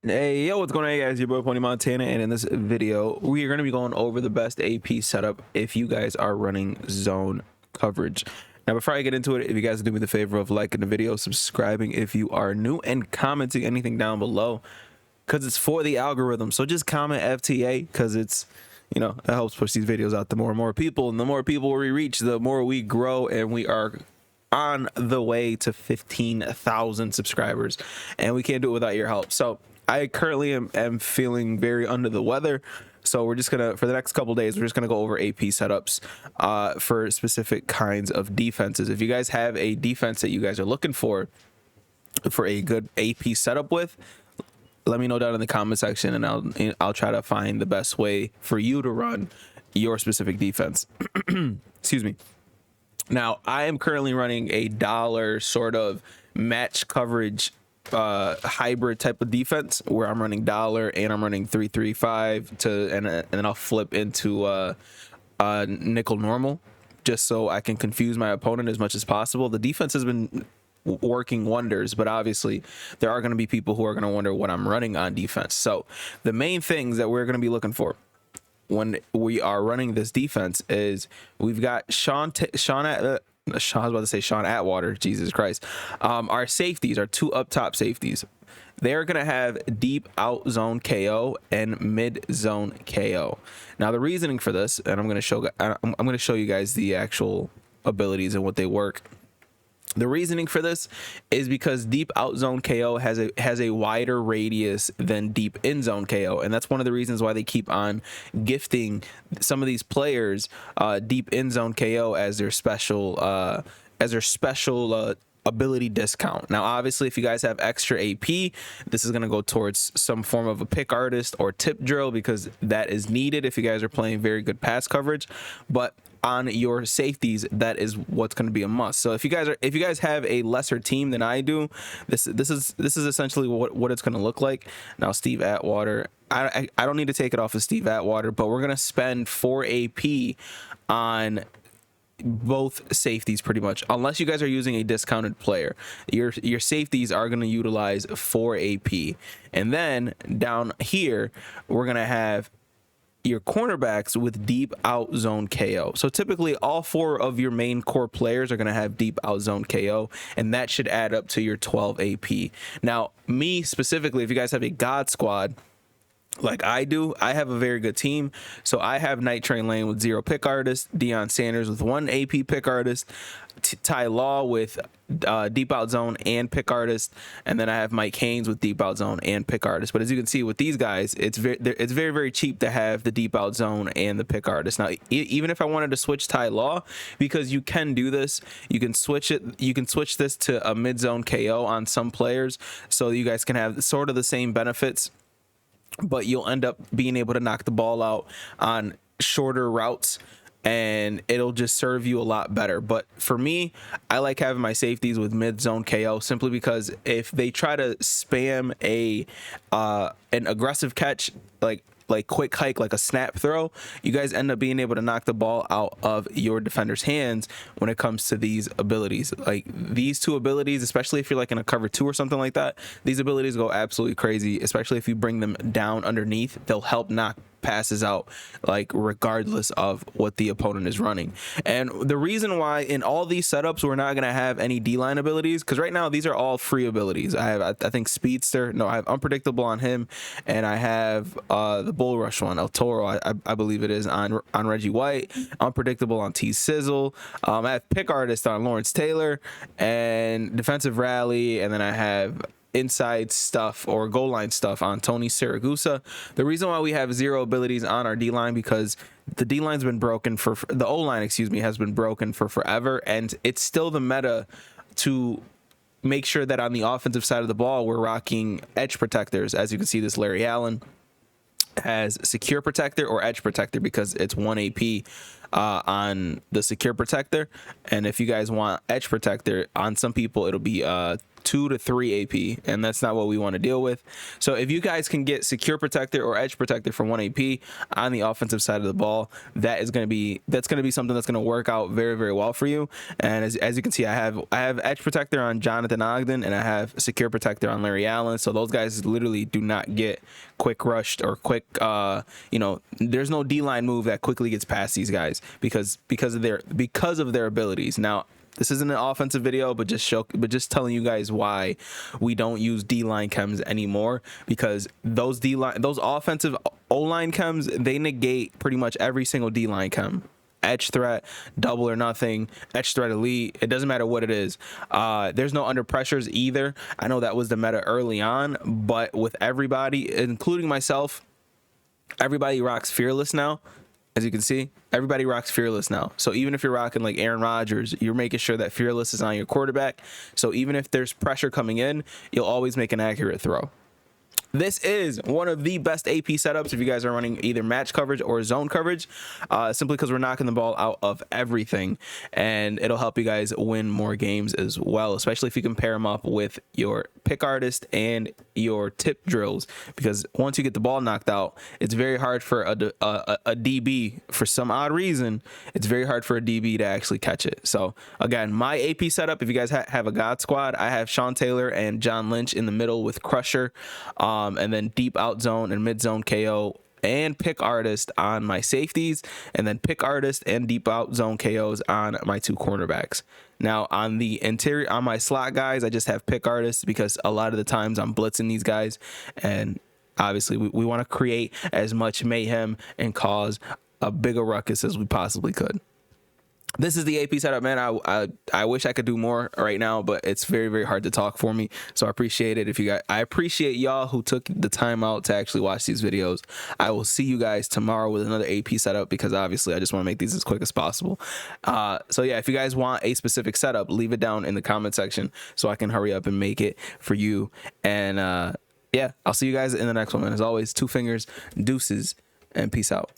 Hey, yo, what's going on, guys? Your boy Pony Montana, and in this video, we are going to be going over the best AP setup if you guys are running zone coverage. Now, before I get into it, if you guys do me the favor of liking the video, subscribing if you are new, and commenting anything down below, because it's for the algorithm. So just comment FTA, because it's, it helps push these videos out to more and more people, and the more people we reach, the more we grow, and we are on the way to 15,000 subscribers, and we can't do it without your help. So I currently am feeling very under the weather, so we're just gonna, for the next couple days, we're just gonna go over AP setups for specific kinds of defenses. If you guys have a defense that you guys are looking for a good AP setup with, let me know down in the comment section, and I'll try to find the best way for you to run your specific defense. Excuse me. Now, I am currently running a dollar sort of match coverage hybrid type of defense where I'm running dollar and I'm running 3-3-5 and then I'll flip into nickel normal just so I can confuse my opponent as much as possible. The defense has been working wonders, but obviously there are going to be people who are going to wonder what I'm running on defense. So the main things that we're going to be looking for when we are running this defense is we've got I was about to say Sean Atwater. Jesus Christ. Our safeties, our two up top safeties, they're going to have deep out zone KO and mid zone KO. Now, the reasoning for this, and I'm going to show you guys the actual abilities and what they work. The reasoning for this is because deep out zone KO has a wider radius than deep in zone KO, and that's one of the reasons why they keep on gifting some of these players deep in zone KO as their special ability discount. Now, obviously, if you guys have extra AP, this is going to go towards some form of a pick artist or tip drill, because that is needed if you guys are playing very good pass coverage. But on your safeties, that is what's going to be a must. So if you guys have a lesser team than I do, this is essentially what it's going to look like. Now, Steve Atwater, I don't need to take it off of Steve Atwater, but we're going to spend 4 AP on both safeties pretty much, unless you guys are using a discounted player. Your safeties are going to utilize 4 AP, and then down here we're going to have your cornerbacks with deep out zone KO. So typically all 4 of your main core players are going to have deep out zone KO, and that should add up to your 12 AP. Now, me specifically, if you guys have a God squad like I do, I have a very good team. So I have Night Train Lane with 0 pick artist, Deion Sanders with 1 AP pick artist, Ty Law with deep out zone and pick artist, and then I have Mike Haynes with deep out zone and pick artist. But as you can see with these guys, it's very cheap to have the deep out zone and the pick artist. Now, even if I wanted to switch Ty Law, because you can do this, you can switch this to a mid zone KO on some players, so you guys can have sort of the same benefits, but you'll end up being able to knock the ball out on shorter routes, and it'll just serve you a lot better. But for me, I like having my safeties with mid zone KO, simply because if they try to spam an aggressive catch, like quick hike, like a snap throw, you guys end up being able to knock the ball out of your defender's hands when it comes to these abilities. Like these 2 abilities, especially if you're like in a cover 2 or something like that, these abilities go absolutely crazy, especially if you bring them down underneath. They'll help knock passes out, like regardless of what the opponent is running. And the reason why in all these setups we're not going to have any D-line abilities, because right now these are all free abilities. I think Speedster, no, I have Unpredictable on him, and I have the Bull Rush one, El Toro, I believe it is, on Reggie White, Unpredictable on T Sizzle. I have Pick Artist on Lawrence Taylor, and Defensive Rally, and then I have inside stuff or goal line stuff on Tony Siragusa. The reason why we have 0 abilities on our D-line, because the D-line's been broken for the O-line, has been broken for forever, and it's still the meta to make sure that on the offensive side of the ball we're rocking edge protectors. As you can see, this Larry Allen has secure protector or edge protector because it's 1 AP on the secure protector, and if you guys want edge protector, on some people it'll be 2 to 3 AP, and that's not what we want to deal with. So if you guys can get secure protector or edge protector for 1 AP on the offensive side of the ball, that's going to be something that's going to work out very, very well for you. And as you can see, I have edge protector on Jonathan Ogden, and I have secure protector on Larry Allen. So those guys literally do not get quick rushed or quick there's no D-line move that quickly gets past these guys because of their abilities. Now, this isn't an offensive video, but just telling you guys why we don't use D-line chems anymore, because those offensive O-line chems, they negate pretty much every single D-line chem. Edge threat, double or nothing, edge threat elite, it doesn't matter what it is. There's no under pressures either. I know that was the meta early on, but with everybody, including myself, everybody rocks fearless now. As you can see, everybody rocks fearless now. So even if you're rocking like Aaron Rodgers, you're making sure that fearless is on your quarterback. So even if there's pressure coming in, you'll always make an accurate throw. This is one of the best AP setups if you guys are running either match coverage or zone coverage, simply because we're knocking the ball out of everything, and it'll help you guys win more games as well, especially if you can pair them up with your pick artist and your tip drills, because once you get the ball knocked out, it's very hard for a DB, for some odd reason, it's very hard for a DB to actually catch it. So again, my AP setup, if you guys have a God squad, I have Sean Taylor and John Lynch in the middle with Crusher, and then deep out zone and mid zone KO and pick artist on my safeties, and then pick artist and deep out zone KOs on my 2 cornerbacks. Now on the interior, on my slot guys, I just have pick artists because a lot of the times I'm blitzing these guys, and obviously we want to create as much mayhem and cause a bigger ruckus as we possibly could. This is the AP setup, man. I wish I could do more right now, but it's very, very hard to talk for me. So I appreciate it. I appreciate y'all who took the time out to actually watch these videos. I will see you guys tomorrow with another AP setup, because obviously I just want to make these as quick as possible. So yeah, if you guys want a specific setup, leave it down in the comment section so I can hurry up and make it for you. And yeah, I'll see you guys in the next one, man. As always, 2 fingers, deuces, and peace out.